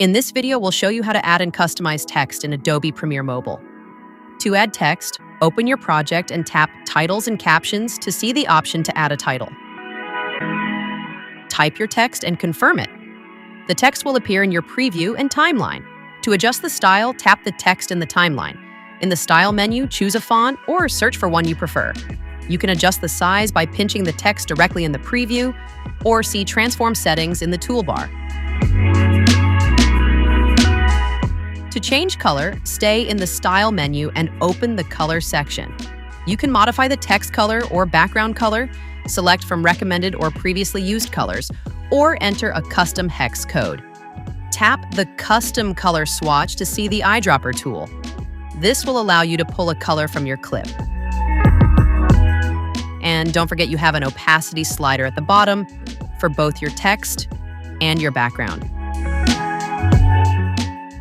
In this video, we'll show you how to add and customize text in Adobe Premiere Mobile. To add text, open your project and tap Titles and Captions to see the option to add a title. Type your text and confirm it. The text will appear in your preview and timeline. To adjust the style, tap the text in the timeline. In the Style menu, choose a font or search for one you prefer. You can adjust the size by pinching the text directly in the preview or see Transform settings in the toolbar. To change color, stay in the Style menu and open the Color section. You can modify the text color or background color, select from recommended or previously used colors, or enter a custom hex code. Tap the Custom Color swatch to see the Eyedropper tool. This will allow you to pull a color from your clip. And don't forget you have an opacity slider at the bottom for both your text and your background.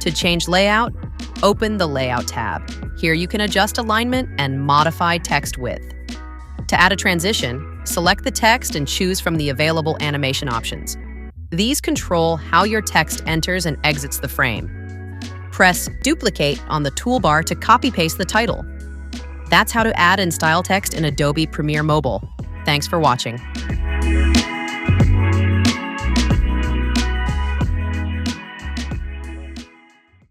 To change layout, open the Layout tab. Here you can adjust alignment and modify text width. To add a transition, select the text and choose from the available animation options. These control how your text enters and exits the frame. Press Duplicate on the toolbar to copy-paste the title. That's how to add and style text in Adobe Premiere Mobile. Thanks for watching.